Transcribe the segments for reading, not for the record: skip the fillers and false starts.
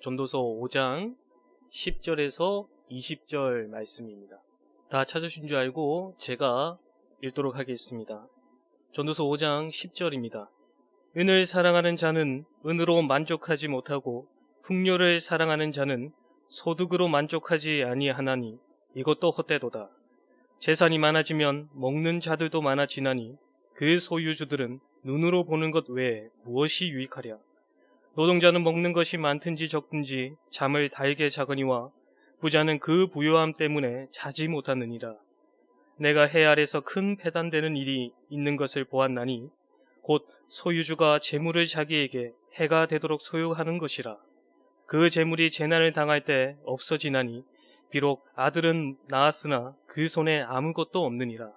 전도서 5장 10절에서 20절 말씀입니다. 다 찾으신 줄 알고 제가 읽도록 하겠습니다. 전도서 5장 10절입니다. 은을 사랑하는 자는 은으로 만족하지 못하고 풍요를 사랑하는 자는 소득으로 만족하지 아니하나니 이것도 헛되도다. 재산이 많아지면 먹는 자들도 많아지나니 그 소유주들은 눈으로 보는 것 외에 무엇이 유익하랴. 노동자는 먹는 것이 많든지 적든지 잠을 달게 자거니와 부자는 그 부요함 때문에 자지 못하느니라. 내가 해 아래서 큰 패단되는 일이 있는 것을 보았나니 곧 소유주가 재물을 자기에게 해가 되도록 소유하는 것이라. 그 재물이 재난을 당할 때 없어지나니 비록 아들은 낳았으나 그 손에 아무것도 없느니라.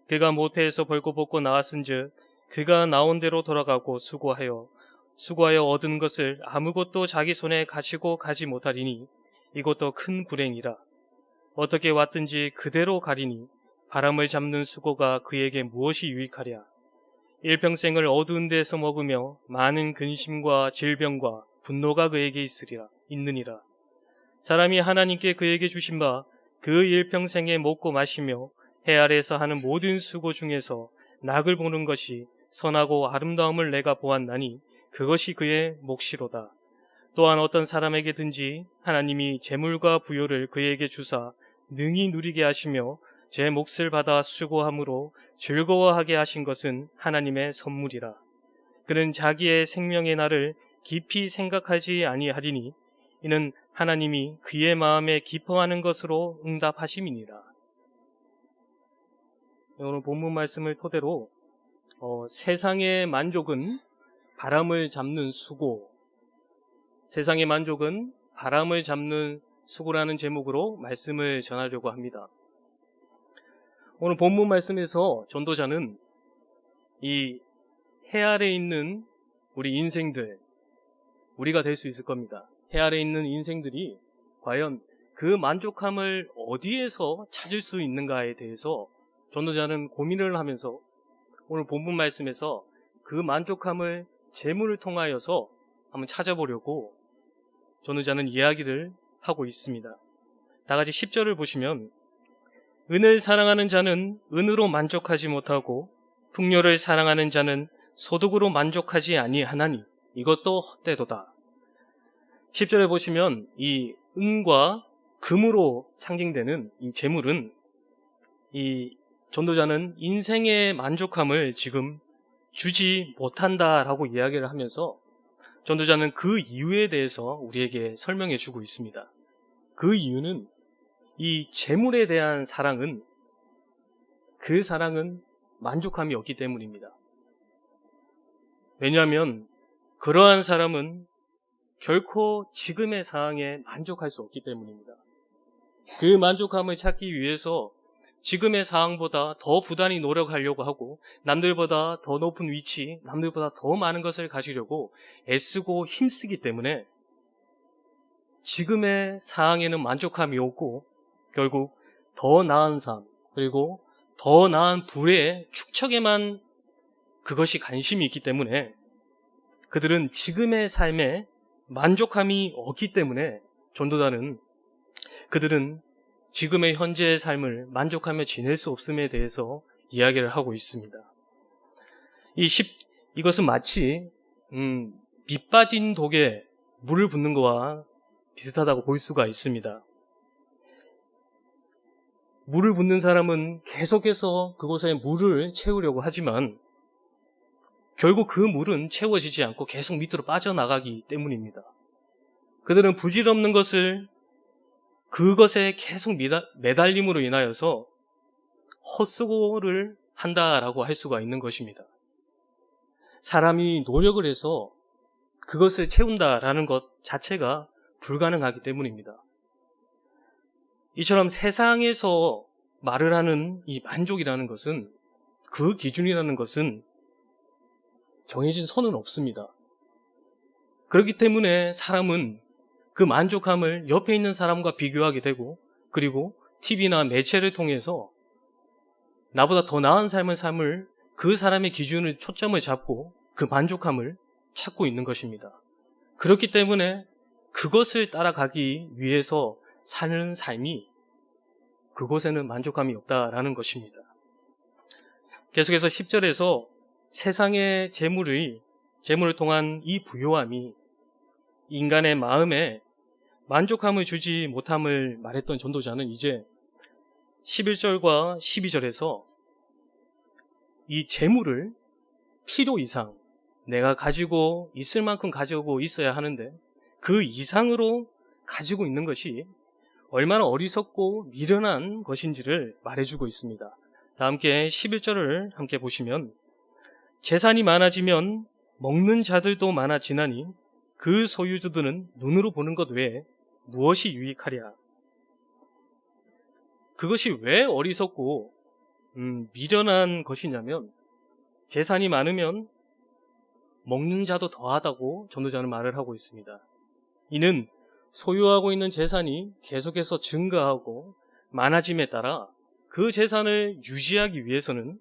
그가 모태에서 벌거벗고 나왔은즉 그가 나온 대로 돌아가고 수고하여 얻은 것을 아무것도 자기 손에 가지고 가지 못하리니 이것도 큰 불행이라. 어떻게 왔든지 그대로 가리니 바람을 잡는 수고가 그에게 무엇이 유익하랴. 일평생을 어두운 데서 먹으며 많은 근심과 질병과 분노가 그에게 있느니라. 사람이 하나님께 그에게 주신 바 그 일평생에 먹고 마시며 해 아래에서 하는 모든 수고 중에서 낙을 보는 것이 선하고 아름다움을 내가 보았나니 그것이 그의 몫이로다. 또한 어떤 사람에게든지 하나님이 재물과 부요를 그에게 주사 능히 누리게 하시며 제 몫을 받아 수고함으로 즐거워하게 하신 것은 하나님의 선물이라. 그는 자기의 생명의 날을 깊이 생각하지 아니하리니 이는 하나님이 그의 마음에 기뻐하는 것으로 응답하심이니라. 오늘 본문 말씀을 토대로 세상의 만족은 바람을 잡는 수고, 세상의 만족은 바람을 잡는 수고라는 제목으로 말씀을 전하려고 합니다. 오늘 본문 말씀에서 전도자는 이 해 아래에 있는 우리 인생들, 우리가 될 수 있을 겁니다. 해 아래에 있는 인생들이 과연 그 만족함을 어디에서 찾을 수 있는가에 대해서 전도자는 고민을 하면서 오늘 본문 말씀에서 그 만족함을 재물을 통하여서 한번 찾아보려고 전도자는 이야기를 하고 있습니다. 다 같이 10절을 보시면 은을 사랑하는 자는 은으로 만족하지 못하고 풍요를 사랑하는 자는 소득으로 만족하지 아니하나니 이것도 헛되도다. 10절에 보시면 이 은과 금으로 상징되는 이 재물은 이 전도자는 인생의 만족함을 지금 주지 못한다라고 이야기를 하면서 전도자는 그 이유에 대해서 우리에게 설명해 주고 있습니다. 그 이유는 이 재물에 대한 사랑은 그 사랑은 만족함이 없기 때문입니다. 왜냐하면 그러한 사람은 결코 지금의 상황에 만족할 수 없기 때문입니다. 그 만족함을 찾기 위해서 지금의 상황보다 더 부단히 노력하려고 하고 남들보다 더 높은 위치, 남들보다 더 많은 것을 가지려고 애쓰고 힘쓰기 때문에 지금의 상황에는 만족함이 없고 결국 더 나은 삶, 그리고 더 나은 부의 축적에만 그것이 관심이 있기 때문에 그들은 지금의 삶에 만족함이 없기 때문에 전도자는 그들은 지금의 현재의 삶을 만족하며 지낼 수 없음에 대해서 이야기를 하고 있습니다. 이것은 마치 밑 빠진 독에 물을 붓는 것과 비슷하다고 볼 수가 있습니다. 물을 붓는 사람은 계속해서 그곳에 물을 채우려고 하지만 결국 그 물은 채워지지 않고 계속 밑으로 빠져나가기 때문입니다. 그들은 부질없는 것을 그것에 계속 매달림으로 인하여서 헛수고를 한다라고 할 수가 있는 것입니다. 사람이 노력을 해서 그것을 채운다라는 것 자체가 불가능하기 때문입니다. 이처럼 세상에서 말을 하는 이 만족이라는 것은 그 기준이라는 것은 정해진 선은 없습니다. 그렇기 때문에 사람은 그 만족함을 옆에 있는 사람과 비교하게 되고 그리고 TV나 매체를 통해서 나보다 더 나은 삶을 그 사람의 기준을 초점을 잡고 그 만족함을 찾고 있는 것입니다. 그렇기 때문에 그것을 따라가기 위해서 사는 삶이 그곳에는 만족감이 없다라는 것입니다. 계속해서 10절에서 세상의 재물을 통한 이 부요함이 인간의 마음에 만족함을 주지 못함을 말했던 전도자는 이제 11절과 12절에서 이 재물을 필요 이상 내가 가지고 있을 만큼 가지고 있어야 하는데 그 이상으로 가지고 있는 것이 얼마나 어리석고 미련한 것인지를 말해주고 있습니다. 다 함께 11절을 함께 보시면 재산이 많아지면 먹는 자들도 많아지나니 그 소유주들은 눈으로 보는 것 외에 무엇이 유익하랴. 그것이 왜 어리석고 미련한 것이냐면 재산이 많으면 먹는 자도 더하다고 전도자는 말을 하고 있습니다. 이는 소유하고 있는 재산이 계속해서 증가하고 많아짐에 따라 그 재산을 유지하기 위해서는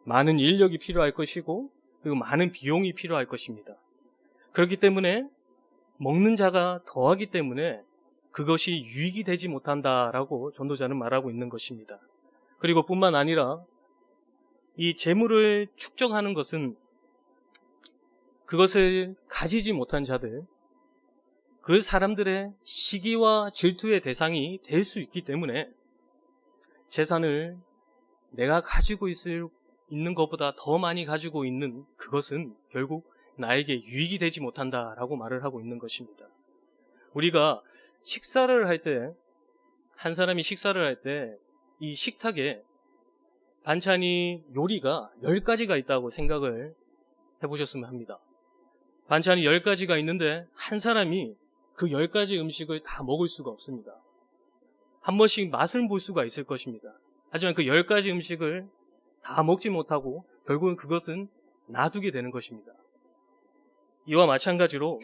많은 인력이 필요할 것이고 그리고 많은 비용이 필요할 것입니다. 그렇기 때문에 먹는 자가 더하기 때문에 그것이 유익이 되지 못한다라고 전도자는 말하고 있는 것입니다. 그리고 뿐만 아니라 이 재물을 축적하는 것은 그것을 가지지 못한 자들, 그 사람들의 시기와 질투의 대상이 될 수 있기 때문에 재산을 내가 가지고 있는 것보다 더 많이 가지고 있는 그것은 결국 나에게 유익이 되지 못한다라고 말을 하고 있는 것입니다. 우리가 식사를 할 때, 한 사람이 식사를 할 때 이 식탁에 반찬이 요리가 10가지가 있다고 생각을 해보셨으면 합니다. 반찬이 10가지가 있는데 한 사람이 그 10가지 음식을 다 먹을 수가 없습니다. 한 번씩 맛을 볼 수가 있을 것입니다. 하지만 그 10가지 음식을 다 먹지 못하고 결국은 그것은 놔두게 되는 것입니다. 이와 마찬가지로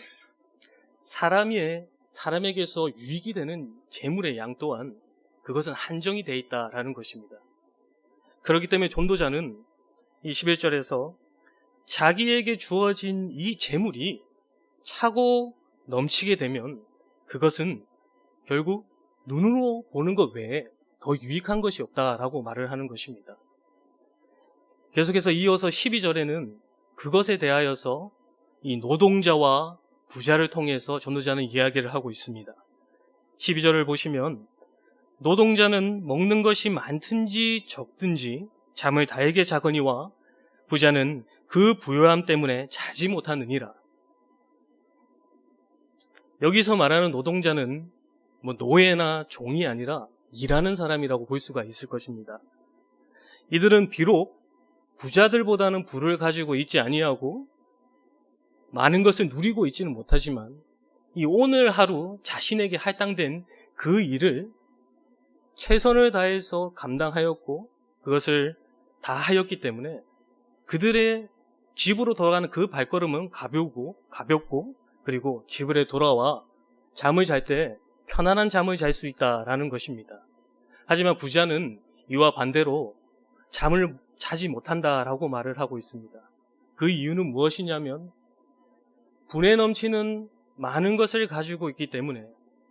사람에게서 유익이 되는 재물의 양 또한 그것은 한정이 되어 있다라는 것입니다. 그렇기 때문에 전도자는 이 11절에서 자기에게 주어진 이 재물이 차고 넘치게 되면 그것은 결국 눈으로 보는 것 외에 더 유익한 것이 없다라고 말을 하는 것입니다. 계속해서 이어서 12절에는 그것에 대하여서 이 노동자와 부자를 통해서 전도자는 이야기를 하고 있습니다. 12절을 보시면 노동자는 먹는 것이 많든지 적든지 잠을 달게 자거니와 부자는 그 부요함 때문에 자지 못하느니라. 여기서 말하는 노동자는 노예나 종이 아니라 일하는 사람이라고 볼 수가 있을 것입니다. 이들은 비록 부자들보다는 부를 가지고 있지 아니하고 많은 것을 누리고 있지는 못하지만 이 오늘 하루 자신에게 할당된 그 일을 최선을 다해서 감당하였고 그것을 다 하였기 때문에 그들의 집으로 돌아가는 그 발걸음은 가볍고 그리고 집에 돌아와 잠을 잘 때 편안한 잠을 잘 수 있다라는 것입니다. 하지만 부자는 이와 반대로 잠을 자지 못한다라고 말을 하고 있습니다. 그 이유는 무엇이냐면 분에 넘치는 많은 것을 가지고 있기 때문에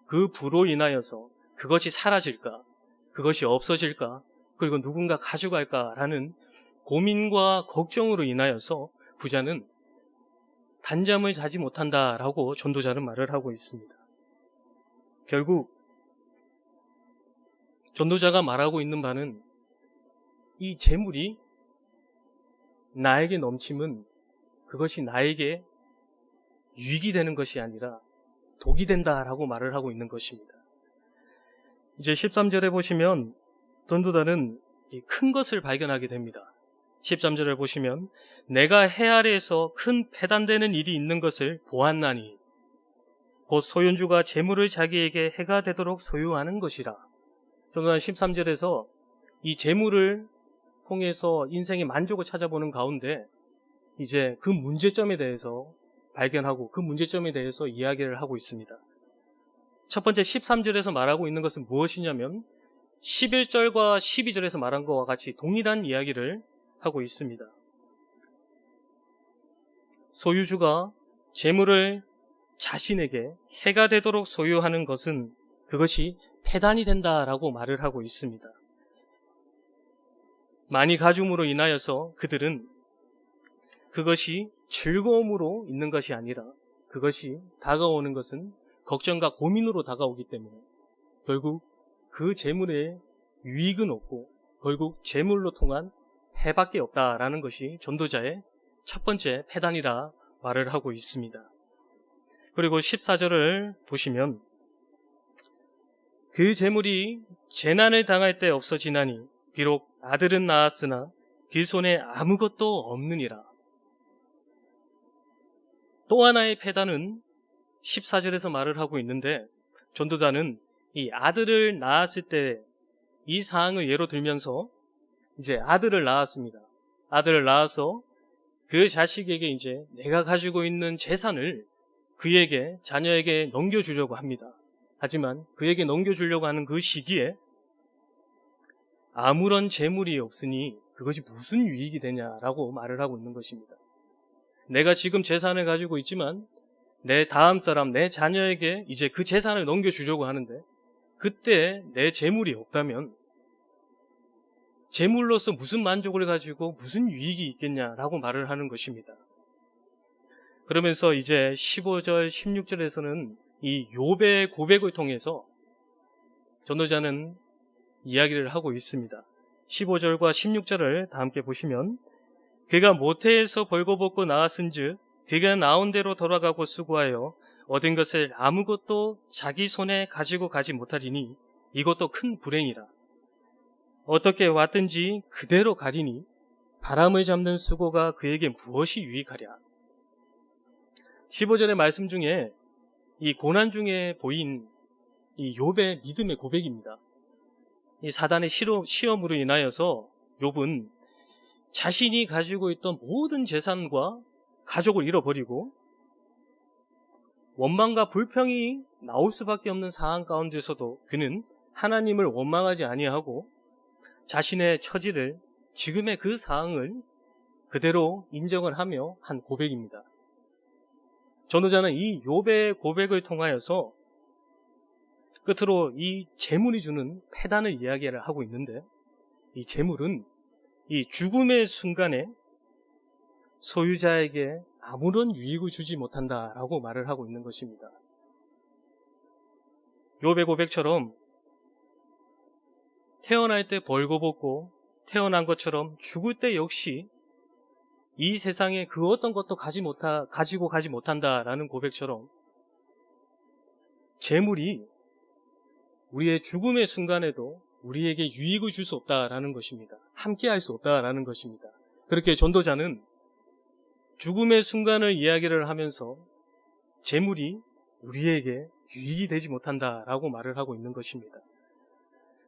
그 부로 인하여서 그것이 사라질까, 그것이 없어질까, 그리고 누군가 가져갈까라는 고민과 걱정으로 인하여서 부자는 단잠을 자지 못한다라고 전도자는 말을 하고 있습니다. 결국 전도자가 말하고 있는 바는 이 재물이 나에게 넘침은 그것이 나에게 유익이 되는 것이 아니라 독이 된다라고 말을 하고 있는 것입니다. 이제 13절에 보시면 전도자는 큰 것을 발견하게 됩니다. 13절을 보시면 내가 해 아래에서 큰 패단되는 일이 있는 것을 보았나니 곧 소유주가 재물을 자기에게 해가 되도록 소유하는 것이라. 전도자는 13절에서 이 재물을 통해서 인생의 만족을 찾아보는 가운데 이제 그 문제점에 대해서 발견하고 그 문제점에 대해서 이야기를 하고 있습니다. 첫 번째 13절에서 말하고 있는 것은 무엇이냐면 11절과 12절에서 말한 것과 같이 동일한 이야기를 하고 있습니다. 소유주가 재물을 자신에게 해가 되도록 소유하는 것은 그것이 패단이 된다라고 말을 하고 있습니다. 많이 가줌으로 인하여서 그들은 그것이 즐거움으로 있는 것이 아니라 그것이 다가오는 것은 걱정과 고민으로 다가오기 때문에 결국 그 재물에 유익은 없고 결국 재물로 통한 해밖에 없다라는 것이 전도자의 첫 번째 패단이라 말을 하고 있습니다. 그리고 14절을 보시면 그 재물이 재난을 당할 때 없어지나니 비록 아들은 낳았으나 그 손에 아무것도 없느니라. 또 하나의 패단은 14절에서 말을 하고 있는데 전도자는 이 아들을 낳았을 때 이 사항을 예로 들면서 이제 아들을 낳았습니다. 아들을 낳아서 그 자식에게 이제 내가 가지고 있는 재산을 그에게 자녀에게 넘겨주려고 합니다. 하지만 그에게 넘겨주려고 하는 그 시기에 아무런 재물이 없으니 그것이 무슨 유익이 되냐라고 말을 하고 있는 것입니다. 내가 지금 재산을 가지고 있지만 내 다음 사람, 내 자녀에게 이제 그 재산을 넘겨주려고 하는데 그때 내 재물이 없다면 재물로서 무슨 만족을 가지고 무슨 유익이 있겠냐라고 말을 하는 것입니다. 그러면서 이제 15절, 16절에서는 이 욥의 고백을 통해서 전도자는 이야기를 하고 있습니다. 15절과 16절을 다 함께 보시면 그가 모태에서 벌거벗고 나왔은즉 그가 나온 대로 돌아가고 수고하여 얻은 것을 아무것도 자기 손에 가지고 가지 못하리니 이것도 큰 불행이라. 어떻게 왔든지 그대로 가리니 바람을 잡는 수고가 그에게 무엇이 유익하랴. 15절의 말씀 중에 이 고난 중에 보인 이 욥의 믿음의 고백입니다. 이 사단의 시험으로 인하여서 욥은 자신이 가지고 있던 모든 재산과 가족을 잃어버리고 원망과 불평이 나올 수밖에 없는 상황 가운데서도 그는 하나님을 원망하지 아니하고 자신의 처지를 지금의 그 상황을 그대로 인정을 하며 한 고백입니다. 전도자는 이 욥의 고백을 통하여서 끝으로 이 재물이 주는 패단을 이야기를 하고 있는데 이 재물은 이 죽음의 순간에 소유자에게 아무런 유익을 주지 못한다라고 말을 하고 있는 것입니다. 욥의 고백처럼 태어날 때 벌거벗고 태어난 것처럼 죽을 때 역시 이 세상에 그 어떤 것도 가지고 가지 못한다라는 고백처럼 재물이 우리의 죽음의 순간에도 우리에게 유익을 줄 수 없다라는 것입니다. 함께 할 수 없다라는 것입니다. 그렇게 전도자는 죽음의 순간을 이야기를 하면서 재물이 우리에게 유익이 되지 못한다라고 말을 하고 있는 것입니다.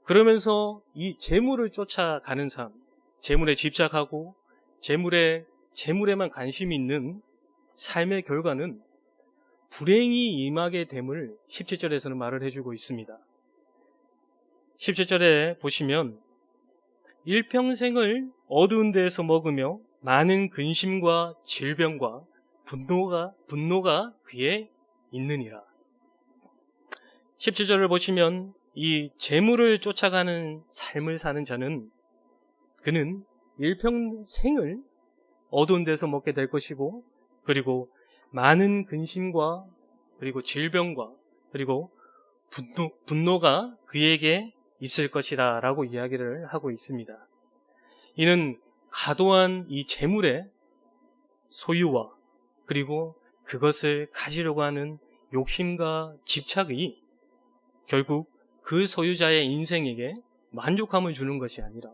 그러면서 이 재물을 쫓아가는 삶, 재물에 집착하고 재물에만 관심이 있는 삶의 결과는 불행이 임하게 됨을 17절에서는 말을 해주고 있습니다. 17절에 보시면 일평생을 어두운 데에서 먹으며 많은 근심과 질병과 분노가 그에 있느니라. 17절을 보시면 이 재물을 쫓아가는 삶을 사는 자는 그는 일평생을 어두운 데서 먹게 될 것이고 그리고 많은 근심과 그리고 질병과 그리고 분노가 그에게 있을 것이다 라고 이야기를 하고 있습니다. 이는 과도한 이 재물의 소유와 그리고 그것을 가지려고 하는 욕심과 집착이 결국 그 소유자의 인생에게 만족함을 주는 것이 아니라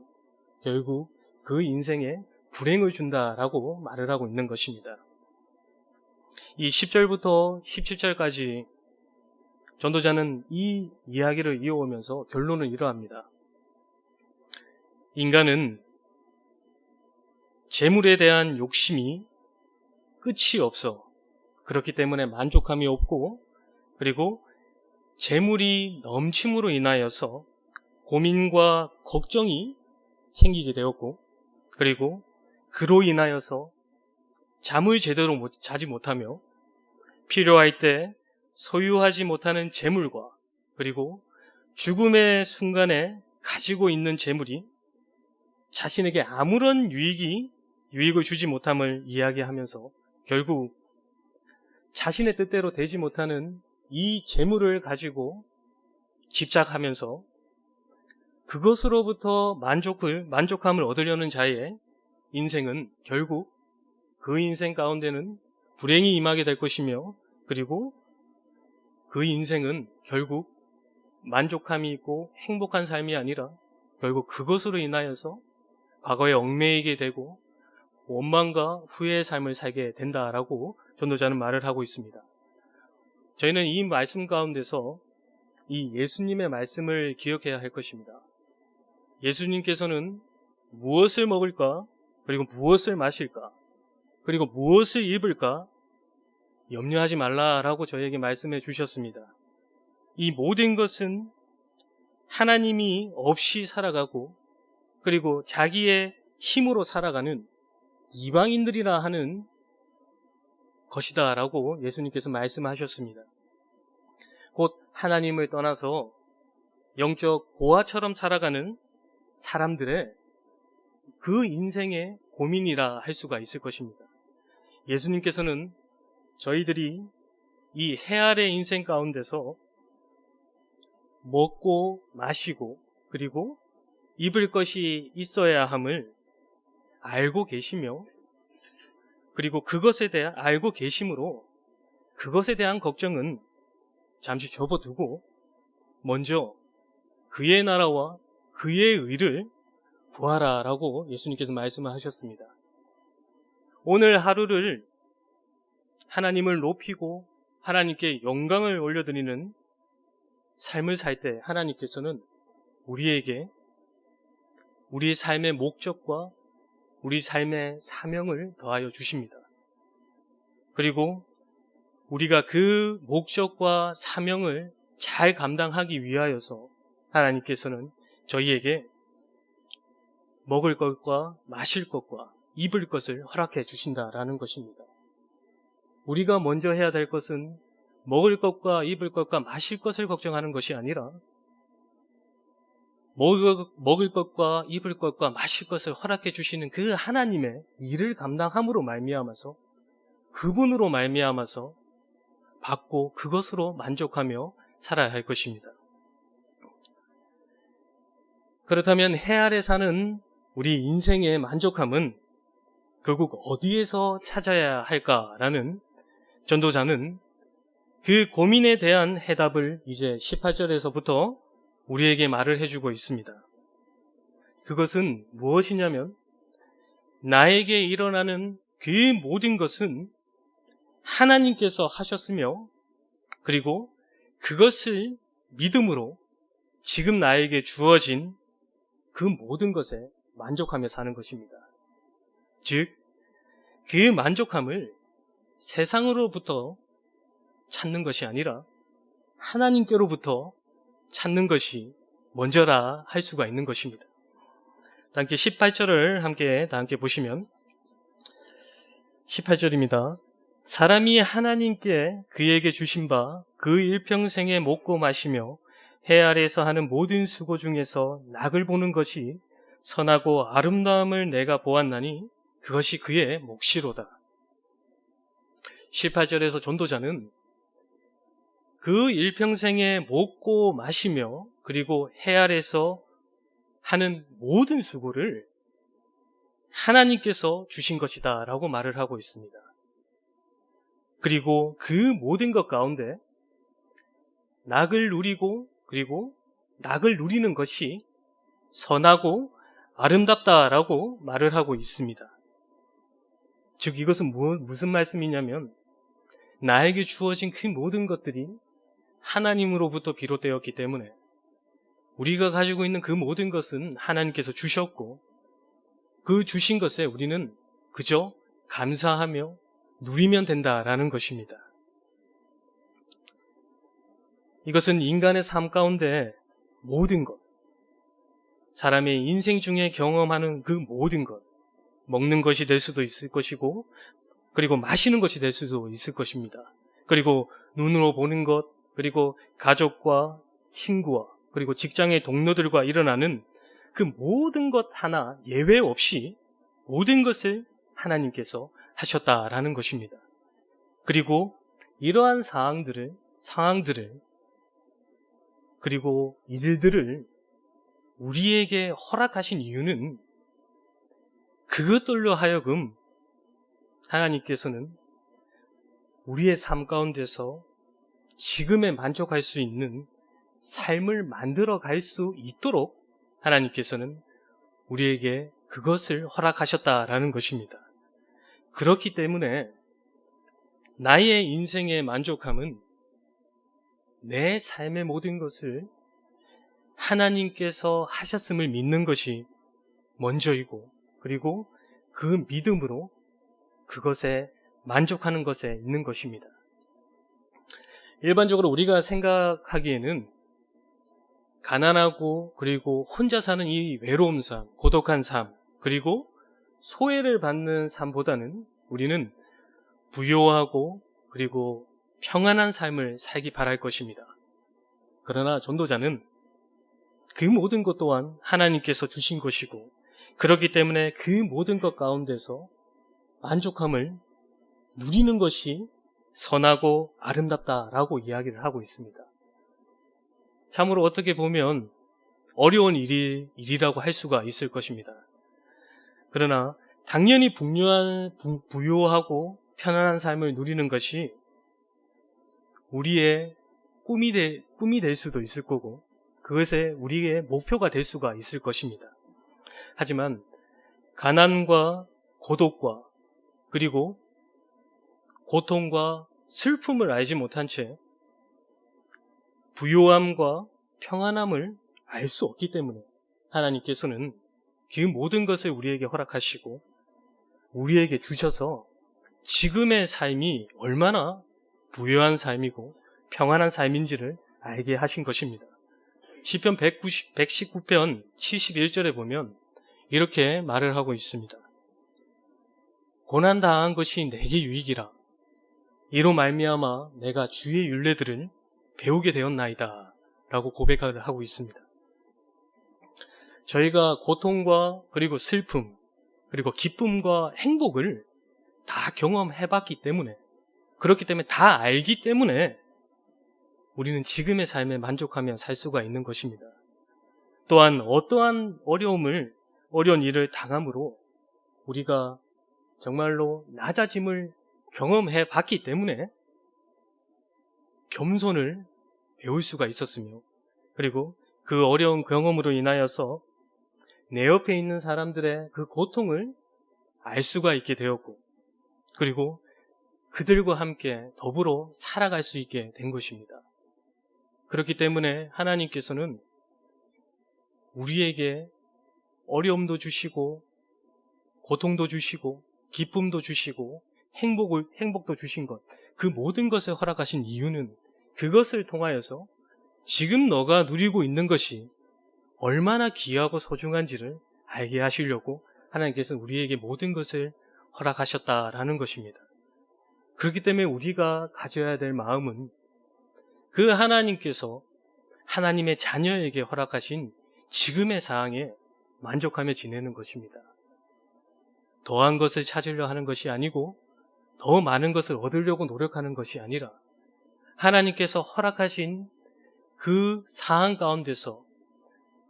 결국 그 인생에 불행을 준다라고 말을 하고 있는 것입니다. 이 10절부터 17절까지 전도자는 이 이야기를 이어오면서 결론을 이러합니다. 인간은 재물에 대한 욕심이 끝이 없어. 그렇기 때문에 만족함이 없고 그리고 재물이 넘침으로 인하여서 고민과 걱정이 생기게 되었고 그리고 그로 인하여서 잠을 제대로 자지 못하며 필요할 때 소유하지 못하는 재물과 그리고 죽음의 순간에 가지고 있는 재물이 자신에게 아무런 유익을 주지 못함을 이야기하면서 결국 자신의 뜻대로 되지 못하는 이 재물을 가지고 집착하면서 그것으로부터 만족함을 얻으려는 자의 인생은 결국 그 인생 가운데는 불행이 임하게 될 것이며, 그리고 그 인생은 결국 만족함이 있고 행복한 삶이 아니라 결국 그것으로 인하여서 과거에 얽매이게 되고 원망과 후회의 삶을 살게 된다라고 전도자는 말을 하고 있습니다. 저희는 이 말씀 가운데서 이 예수님의 말씀을 기억해야 할 것입니다. 예수님께서는 무엇을 먹을까, 그리고 무엇을 마실까, 그리고 무엇을 입을까 염려하지 말라라고 저에게 말씀해 주셨습니다. 이 모든 것은 하나님이 없이 살아가고 그리고 자기의 힘으로 살아가는 이방인들이라 하는 것이다 라고 예수님께서 말씀하셨습니다. 곧 하나님을 떠나서 영적 고아처럼 살아가는 사람들의 그 인생의 고민이라 할 수가 있을 것입니다. 예수님께서는 저희들이 이 해 아래 인생 가운데서 먹고 마시고 그리고 입을 것이 있어야 함을 알고 계시며, 그리고 그것에 대한 알고 계심으로 그것에 대한 걱정은 잠시 접어두고 먼저 그의 나라와 그의 의를 구하라라고 예수님께서 말씀을 하셨습니다. 오늘 하루를 하나님을 높이고 하나님께 영광을 올려드리는 삶을 살 때 하나님께서는 우리에게 우리의 삶의 목적과 우리 삶의 사명을 더하여 주십니다. 그리고 우리가 그 목적과 사명을 잘 감당하기 위하여서 하나님께서는 저희에게 먹을 것과 마실 것과 입을 것을 허락해 주신다라는 것입니다. 우리가 먼저 해야 될 것은 먹을 것과 입을 것과 마실 것을 걱정하는 것이 아니라 먹을 것과 입을 것과 마실 것을 허락해 주시는 그 하나님의 일을 감당함으로 말미암아서 그분으로 말미암아서 받고 그것으로 만족하며 살아야 할 것입니다. 그렇다면 해 아래 사는 우리 인생의 만족함은 결국 어디에서 찾아야 할까라는 전도자는 그 고민에 대한 해답을 이제 18절에서부터 우리에게 말을 해주고 있습니다. 그것은 무엇이냐면 나에게 일어나는 그 모든 것은 하나님께서 하셨으며 그리고 그것을 믿음으로 지금 나에게 주어진 그 모든 것에 만족하며 사는 것입니다. 즉, 그 만족함을 세상으로부터 찾는 것이 아니라 하나님께로부터 찾는 것이 먼저라 할 수가 있는 것입니다. 함께 18절을 다 함께 보시면 18절입니다. 사람이 하나님께 그에게 주신 바 그 일평생에 먹고 마시며 해 아래에서 하는 모든 수고 중에서 낙을 보는 것이 선하고 아름다움을 내가 보았나니 그것이 그의 몫이로다. 18절에서 전도자는 그 일평생에 먹고 마시며 그리고 해 아래에서 하는 모든 수고를 하나님께서 주신 것이다 라고 말을 하고 있습니다. 그리고 그 모든 것 가운데 낙을 누리고 그리고 낙을 누리는 것이 선하고 아름답다라고 말을 하고 있습니다. 즉 이것은 무슨 말씀이냐면 나에게 주어진 그 모든 것들이 하나님으로부터 비롯되었기 때문에 우리가 가지고 있는 그 모든 것은 하나님께서 주셨고 그 주신 것에 우리는 그저 감사하며 누리면 된다라는 것입니다. 이것은 인간의 삶 가운데 모든 것, 사람의 인생 중에 경험하는 그 모든 것, 먹는 것이 될 수도 있을 것이고 그리고 마시는 것이 될 수도 있을 것입니다. 그리고 눈으로 보는 것, 그리고 가족과 친구와 그리고 직장의 동료들과 일어나는 그 모든 것 하나 예외 없이 모든 것을 하나님께서 하셨다라는 것입니다. 그리고 이러한 상황들을 그리고 일들을 우리에게 허락하신 이유는 그것들로 하여금 하나님께서는 우리의 삶 가운데서 지금에 만족할 수 있는 삶을 만들어 갈 수 있도록 하나님께서는 우리에게 그것을 허락하셨다라는 것입니다. 그렇기 때문에 나의 인생의 만족함은 내 삶의 모든 것을 하나님께서 하셨음을 믿는 것이 먼저이고, 그리고 그 믿음으로 그것에 만족하는 것에 있는 것입니다. 일반적으로 우리가 생각하기에는 가난하고 그리고 혼자 사는 이 외로운 삶, 고독한 삶, 그리고 소외를 받는 삶보다는 우리는 부요하고 그리고 평안한 삶을 살기 바랄 것입니다. 그러나 전도자는 그 모든 것 또한 하나님께서 주신 것이고, 그렇기 때문에 그 모든 것 가운데서 만족함을 누리는 것이 선하고 아름답다라고 이야기를 하고 있습니다. 참으로 어떻게 보면 어려운 일이라고 할 수가 있을 것입니다. 그러나 당연히 부요하고 편안한 삶을 누리는 것이 우리의 꿈이 될 수도 있을 거고, 그것에 우리의 목표가 될 수가 있을 것입니다. 하지만 가난과 고독과 그리고 고통과 슬픔을 알지 못한 채 부요함과 평안함을 알 수 없기 때문에 하나님께서는 그 모든 것을 우리에게 허락하시고 우리에게 주셔서 지금의 삶이 얼마나 부요한 삶이고 평안한 삶인지를 알게 하신 것입니다. 시편 119편 71절에 보면 이렇게 말을 하고 있습니다. 고난당한 것이 내게 유익이라. 이로 말미암아 내가 주의 율례들을 배우게 되었나이다 라고 고백을 하고 있습니다. 저희가 고통과 그리고 슬픔 그리고 기쁨과 행복을 다 경험해봤기 때문에, 그렇기 때문에 다 알기 때문에 우리는 지금의 삶에 만족하며 살 수가 있는 것입니다. 또한 어떠한 어려운 일을 당함으로 우리가 정말로 낮아짐을 경험해 봤기 때문에 겸손을 배울 수가 있었으며, 그리고 그 어려운 경험으로 인하여서 내 옆에 있는 사람들의 그 고통을 알 수가 있게 되었고, 그리고 그들과 함께 더불어 살아갈 수 있게 된 것입니다. 그렇기 때문에 하나님께서는 우리에게 어려움도 주시고 고통도 주시고 기쁨도 주시고 행복도 주신 것, 그 모든 것을 허락하신 이유는 그것을 통하여서 지금 너가 누리고 있는 것이 얼마나 귀하고 소중한지를 알게 하시려고 하나님께서는 우리에게 모든 것을 허락하셨다라는 것입니다. 그렇기 때문에 우리가 가져야 될 마음은 그 하나님께서 하나님의 자녀에게 허락하신 지금의 상황에 만족하며 지내는 것입니다. 더한 것을 찾으려 하는 것이 아니고 더 많은 것을 얻으려고 노력하는 것이 아니라 하나님께서 허락하신 그 상황 가운데서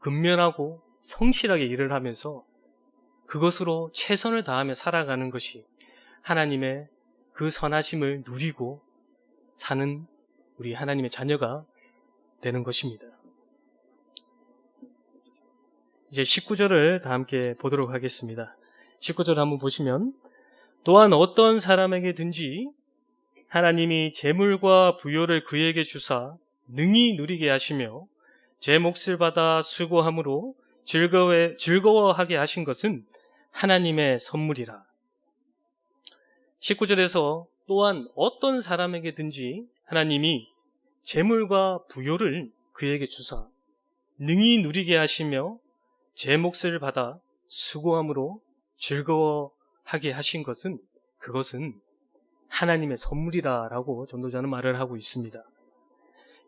근면하고 성실하게 일을 하면서 그것으로 최선을 다하며 살아가는 것이 하나님의 그 선하심을 누리고 사는 우리 하나님의 자녀가 되는 것입니다. 이제 19절을 다 함께 보도록 하겠습니다. 19절 한번 보시면, 또한 어떤 사람에게든지 하나님이 재물과 부요를 그에게 주사 능히 누리게 하시며 제 몫을 받아 수고함으로 즐거워하게 하신 것은 하나님의 선물이라. 19절에서 또한 어떤 사람에게든지 하나님이 재물과 부요를 그에게 주사 능히 누리게 하시며 제 몫을 받아 수고함으로 즐거워하게 하신 것은, 그것은 하나님의 선물이다라고 전도자는 말을 하고 있습니다.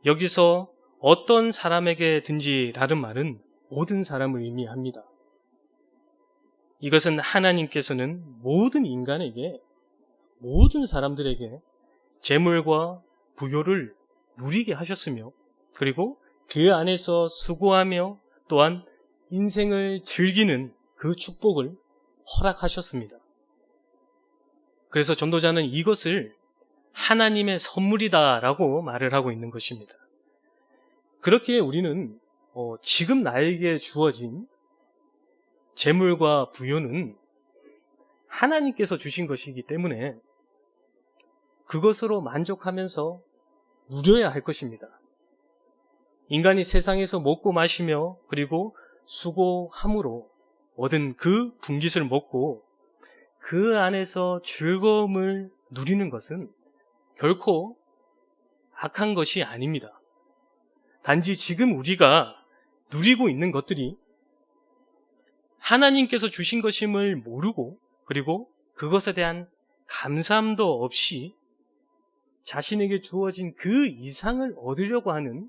여기서 어떤 사람에게든지라는 말은 모든 사람을 의미합니다. 이것은 하나님께서는 모든 인간에게, 모든 사람들에게 재물과 부요를 누리게 하셨으며, 그리고 그 안에서 수고하며 또한 인생을 즐기는 그 축복을 허락하셨습니다. 그래서 전도자는 이것을 하나님의 선물이다라고 말을 하고 있는 것입니다. 그렇기에 우리는 지금 나에게 주어진 재물과 부요는 하나님께서 주신 것이기 때문에 그것으로 만족하면서 누려야 할 것입니다. 인간이 세상에서 먹고 마시며 그리고 수고함으로 얻은 그 분깃을 먹고 그 안에서 즐거움을 누리는 것은 결코 악한 것이 아닙니다. 단지 지금 우리가 누리고 있는 것들이 하나님께서 주신 것임을 모르고, 그리고 그것에 대한 감사함도 없이 자신에게 주어진 그 이상을 얻으려고 하는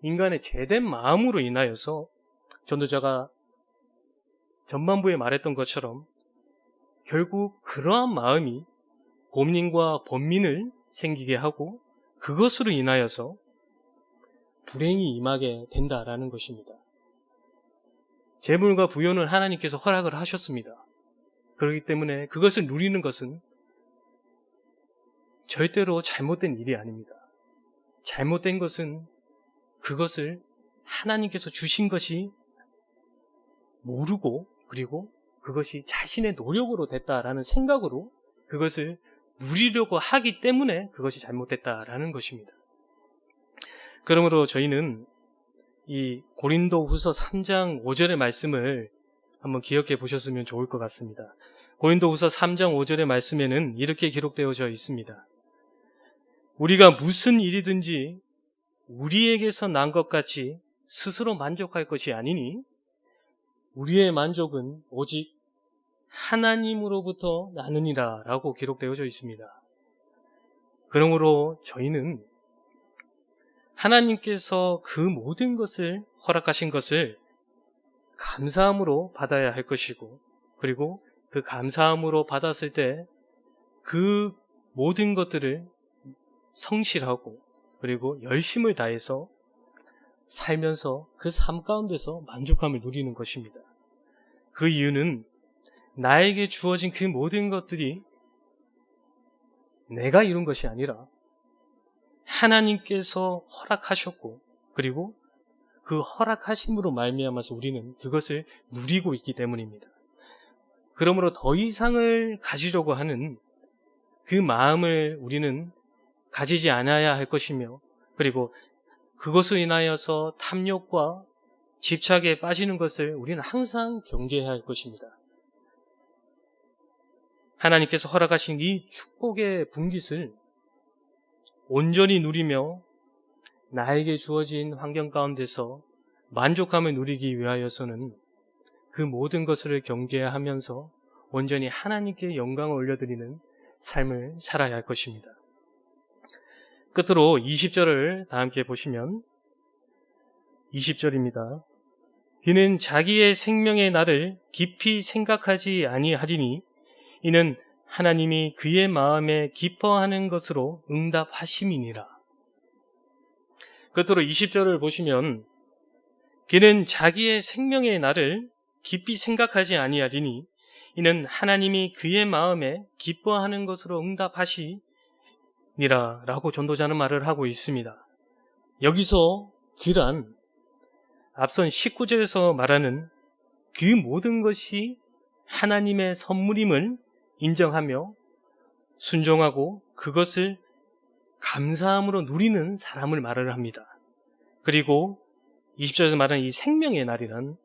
인간의 죄된 마음으로 인하여서 전도자가 전반부에 말했던 것처럼 결국 그러한 마음이 곰님과 범민을 생기게 하고 그것으로 인하여서 불행이 임하게 된다라는 것입니다. 재물과 부요는 하나님께서 허락을 하셨습니다. 그렇기 때문에 그것을 누리는 것은 절대로 잘못된 일이 아닙니다. 잘못된 것은 그것을 하나님께서 주신 것이 모르고, 그리고 그것이 자신의 노력으로 됐다라는 생각으로 그것을 누리려고 하기 때문에 그것이 잘못됐다라는 것입니다. 그러므로 저희는 이 고린도후서 3장 5절의 말씀을 한번 기억해 보셨으면 좋을 것 같습니다. 고린도후서 3장 5절의 말씀에는 이렇게 기록되어져 있습니다. 우리가 무슨 일이든지 우리에게서 난 것 같이 스스로 만족할 것이 아니니 우리의 만족은 오직 하나님으로부터 나느니라 라고 기록되어져 있습니다. 그러므로 저희는 하나님께서 그 모든 것을 허락하신 것을 감사함으로 받아야 할 것이고, 그리고 그 감사함으로 받았을 때 그 모든 것들을 성실하고 그리고 열심을 다해서 살면서 그 삶 가운데서 만족감을 누리는 것입니다. 그 이유는 나에게 주어진 그 모든 것들이 내가 이룬 것이 아니라 하나님께서 허락하셨고, 그리고 그 허락하심으로 말미암아서 우리는 그것을 누리고 있기 때문입니다. 그러므로 더 이상을 가지려고 하는 그 마음을 우리는 가지지 않아야 할 것이며, 그리고 그것으로 인하여서 탐욕과 집착에 빠지는 것을 우리는 항상 경계해야 할 것입니다. 하나님께서 허락하신 이 축복의 분깃을 온전히 누리며 나에게 주어진 환경 가운데서 만족감을 누리기 위하여서는 그 모든 것을 경계하면서 온전히 하나님께 영광을 올려드리는 삶을 살아야 할 것입니다. 끝으로 20절을 다 함께 보시면 20절입니다. 그는 자기의 생명의 날을 깊이 생각하지 아니하리니 이는 하나님이 그의 마음에 기뻐하는 것으로 응답하심이니라. 끝으로 20절을 보시면 그는 자기의 생명의 날을 깊이 생각하지 아니하리니 이는 하나님이 그의 마음에 기뻐하는 것으로 응답하시니라 라고 전도자는 말을 하고 있습니다. 여기서 그란 앞선 19절에서 말하는 그 모든 것이 하나님의 선물임을 인정하며 순종하고 그것을 감사함으로 누리는 사람을 말을 합니다. 그리고 20절에서 말하는 이 생명의 날이란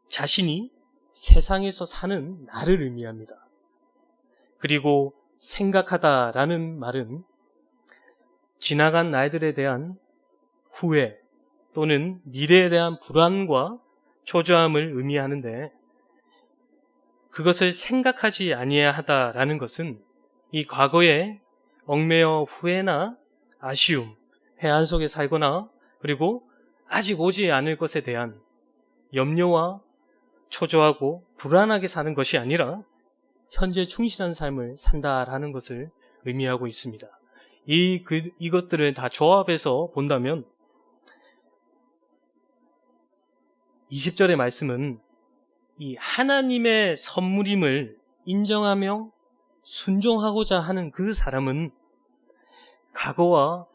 자신이 세상에서 사는 날을 의미합니다. 그리고 생각하다라는 말은 지나간 날들에 대한 후회 또는 미래에 대한 불안과 초조함을 의미하는데, 그것을 생각하지 아니하다라는 것은 이 과거에 얽매여 후회나 아쉬움, 해안 속에 살거나 그리고 아직 오지 않을 것에 대한 염려와 초조하고 불안하게 사는 것이 아니라 현재 충실한 삶을 산다라는 것을 의미하고 있습니다. 이것들을 다 조합해서 본다면 20절의 말씀은 이 하나님의 선물임을 인정하며 순종하고자 하는 그 사람은 과거와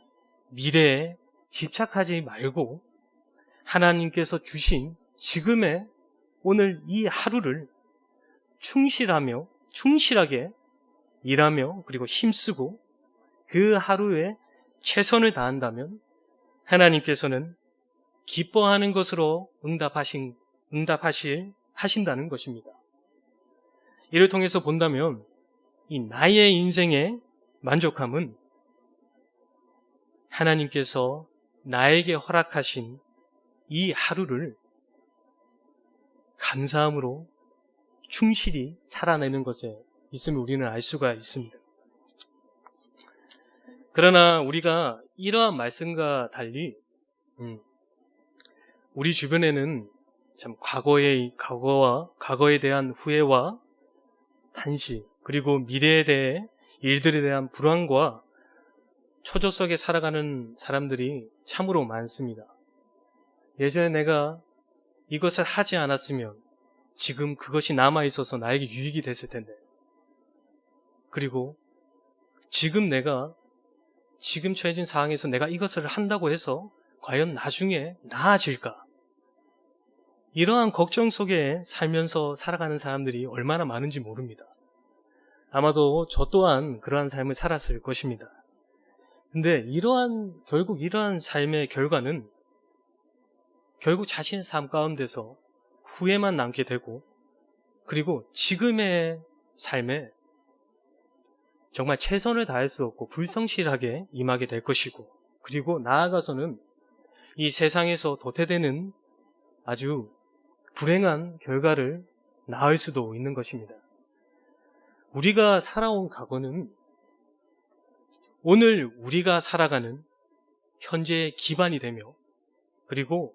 미래에 집착하지 말고 하나님께서 주신 지금의 오늘 이 하루를 충실하게 일하며 그리고 힘쓰고 그 하루에 최선을 다한다면 하나님께서는 기뻐하는 것으로 하신다는 것입니다. 이를 통해서 본다면 이 나의 인생의 만족함은 하나님께서 나에게 허락하신 이 하루를 감사함으로 충실히 살아내는 것에 있음을 우리는 알 수가 있습니다. 그러나 우리가 이러한 말씀과 달리 우리 주변에는 참 과거에 대한 후회와 탄식 그리고 미래에 대해 일들에 대한 불안과 초조 속에 살아가는 사람들이 참으로 많습니다. 예전에 내가 이것을 하지 않았으면 지금 그것이 남아있어서 나에게 유익이 됐을 텐데, 그리고 지금 처해진 상황에서 내가 이것을 한다고 해서 과연 나중에 나아질까? 이러한 걱정 속에 살면서 살아가는 사람들이 얼마나 많은지 모릅니다. 아마도 저 또한 그러한 삶을 살았을 것입니다. 근데 결국 이러한 삶의 결과는 결국 자신의 삶 가운데서 후회만 남게 되고, 그리고 지금의 삶에 정말 최선을 다할 수 없고 불성실하게 임하게 될 것이고, 그리고 나아가서는 이 세상에서 도태되는 아주 불행한 결과를 낳을 수도 있는 것입니다. 우리가 살아온 과거는 오늘 우리가 살아가는 현재의 기반이 되며, 그리고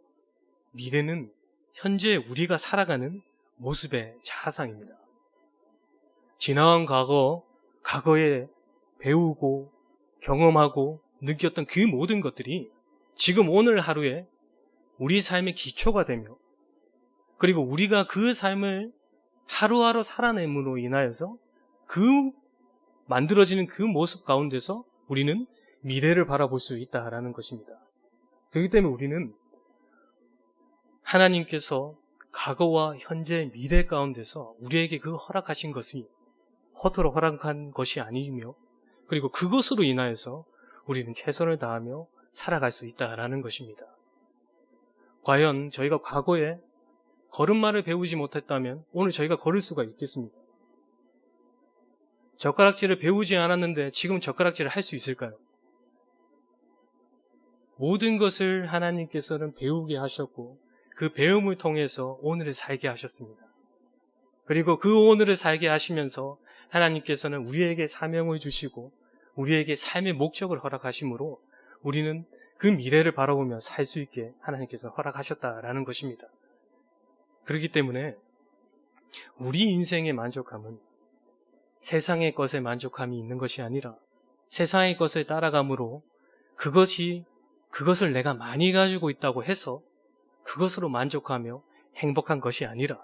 미래는 현재 우리가 살아가는 모습의 자상입니다. 지나온 과거에 배우고 경험하고 느꼈던 그 모든 것들이 지금 오늘 하루에 우리 삶의 기초가 되며, 그리고 우리가 그 삶을 하루하루 살아냄으로 인하여서 만들어지는 그 모습 가운데서 우리는 미래를 바라볼 수 있다라는 것입니다. 그렇기 때문에 우리는 하나님께서 과거와 현재 미래 가운데서 우리에게 그 허락하신 것이 허투루 허락한 것이 아니며, 그리고 그것으로 인하여서 우리는 최선을 다하며 살아갈 수 있다라는 것입니다. 과연 저희가 과거에 걸음마를 배우지 못했다면 오늘 저희가 걸을 수가 있겠습니까? 젓가락질을 배우지 않았는데 지금 젓가락질을 할 수 있을까요? 모든 것을 하나님께서는 배우게 하셨고 그 배움을 통해서 오늘을 살게 하셨습니다. 그리고 그 오늘을 살게 하시면서 하나님께서는 우리에게 사명을 주시고 우리에게 삶의 목적을 허락하심으로 우리는 그 미래를 바라보며 살 수 있게 하나님께서 허락하셨다라는 것입니다. 그렇기 때문에 우리 인생의 만족함은 세상의 것에 만족함이 있는 것이 아니라 세상의 것을 따라감으로 그것을 내가 많이 가지고 있다고 해서 그것으로 만족하며 행복한 것이 아니라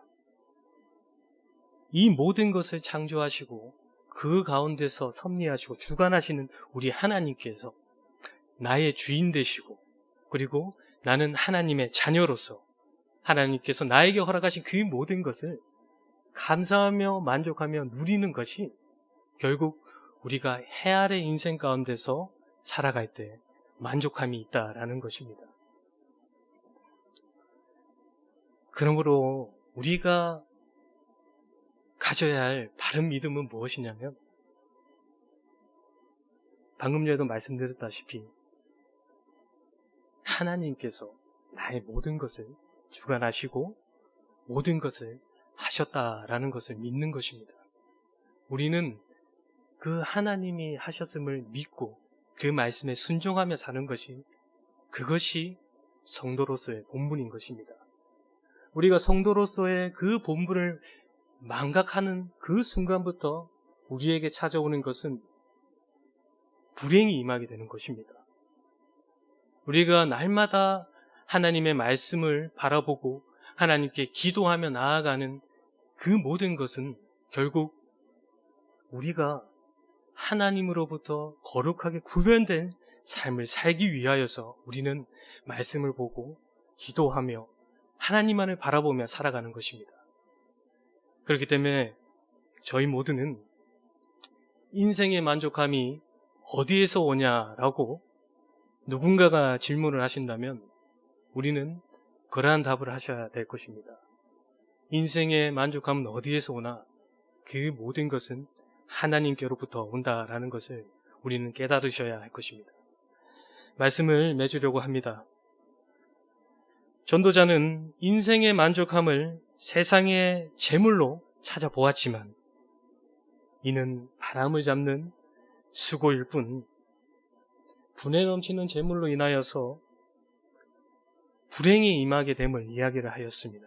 이 모든 것을 창조하시고 그 가운데서 섭리하시고 주관하시는 우리 하나님께서 나의 주인 되시고, 그리고 나는 하나님의 자녀로서 하나님께서 나에게 허락하신 그 모든 것을 감사하며 만족하며 누리는 것이 결국 우리가 해 아래 인생 가운데서 살아갈 때 만족함이 있다라는 것입니다. 그러므로 우리가 가져야 할 바른 믿음은 무엇이냐면, 방금 전에도 말씀드렸다시피 하나님께서 나의 모든 것을 주관하시고 모든 것을 하셨다라는 것을 믿는 것입니다. 우리는 그 하나님이 하셨음을 믿고 그 말씀에 순종하며 사는 것이, 그것이 성도로서의 본분인 것입니다. 우리가 성도로서의 그 본분을 망각하는 그 순간부터 우리에게 찾아오는 것은 불행이 임하게 되는 것입니다. 우리가 날마다 하나님의 말씀을 바라보고 하나님께 기도하며 나아가는 그 모든 것은 결국 우리가 하나님으로부터 거룩하게 구별된 삶을 살기 위하여서 우리는 말씀을 보고 기도하며 하나님만을 바라보며 살아가는 것입니다. 그렇기 때문에 저희 모두는 인생의 만족함이 어디에서 오냐라고 누군가가 질문을 하신다면 우리는 그러한 답을 하셔야 될 것입니다. 인생의 만족함은 어디에서 오나? 그 모든 것은 하나님께로부터 온다라는 것을 우리는 깨달으셔야 할 것입니다. 말씀을 맺으려고 합니다. 전도자는 인생의 만족함을 세상의 재물로 찾아보았지만 이는 바람을 잡는 수고일 뿐, 분에 넘치는 재물로 인하여서 불행이 임하게 됨을 이야기를 하였습니다.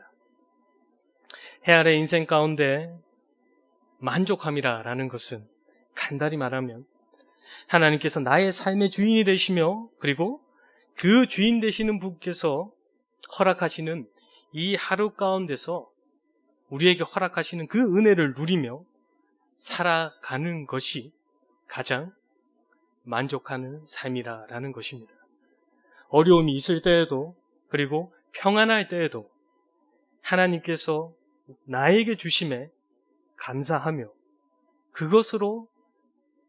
해 아래 인생 가운데 만족함이라는 것은 간단히 말하면 하나님께서 나의 삶의 주인이 되시며 그리고 그 주인 되시는 분께서 허락하시는 이 하루 가운데서 우리에게 허락하시는 그 은혜를 누리며 살아가는 것이 가장 만족하는 삶이라는 것입니다. 어려움이 있을 때에도 그리고 평안할 때에도 하나님께서 나에게 주심에 감사하며 그것으로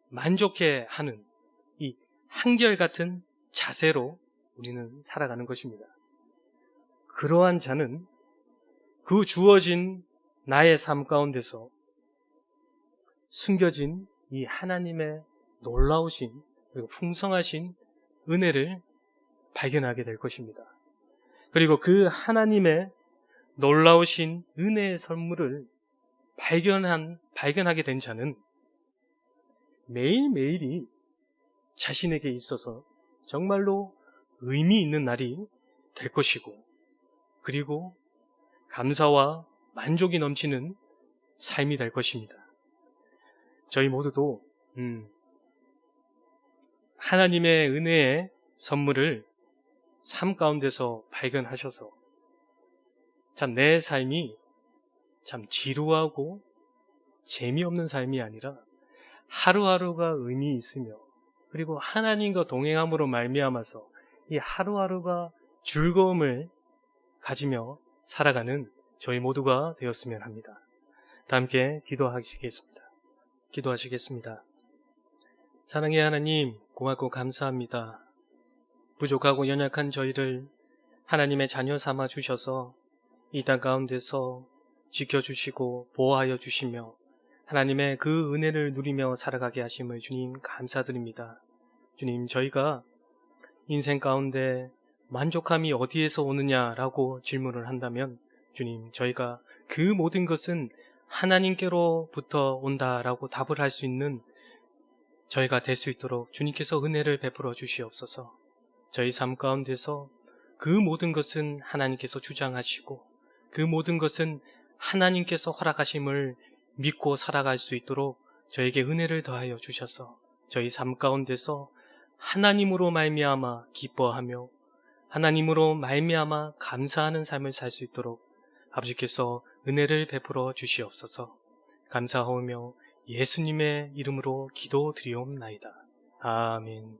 만족해 하는 이 한결같은 자세로 우리는 살아가는 것입니다. 그러한 자는 그 주어진 나의 삶 가운데서 숨겨진 이 하나님의 놀라우신 그리고 풍성하신 은혜를 발견하게 될 것입니다. 그리고 그 하나님의 놀라우신 은혜의 선물을 발견하게 된 자는 매일매일이 자신에게 있어서 정말로 의미 있는 날이 될 것이고, 그리고 감사와 만족이 넘치는 삶이 될 것입니다. 저희 모두도 하나님의 은혜의 선물을 삶 가운데서 발견하셔서 참 내 삶이 참 지루하고 재미없는 삶이 아니라 하루하루가 의미 있으며 그리고 하나님과 동행함으로 말미암아서 이 하루하루가 즐거움을 가지며 살아가는 저희 모두가 되었으면 합니다. 다 함께 기도하시겠습니다. 사랑의 하나님, 고맙고 감사합니다. 부족하고 연약한 저희를 하나님의 자녀 삼아 주셔서 이 땅 가운데서 지켜주시고 보호하여 주시며 하나님의 그 은혜를 누리며 살아가게 하심을 주님 감사드립니다. 주님, 저희가 인생 가운데 만족함이 어디에서 오느냐라고 질문을 한다면 주님, 저희가 그 모든 것은 하나님께로부터 온다라고 답을 할 수 있는 저희가 될 수 있도록 주님께서 은혜를 베풀어 주시옵소서. 저희 삶 가운데서 그 모든 것은 하나님께서 주장하시고 그 모든 것은 하나님께서 허락하심을 믿고 살아갈 수 있도록 저에게 은혜를 더하여 주셔서 저희 삶 가운데서 하나님으로 말미암아 기뻐하며 하나님으로 말미암아 감사하는 삶을 살 수 있도록 아버지께서 은혜를 베풀어 주시옵소서. 감사하오며 예수님의 이름으로 기도드리옵나이다. 아멘.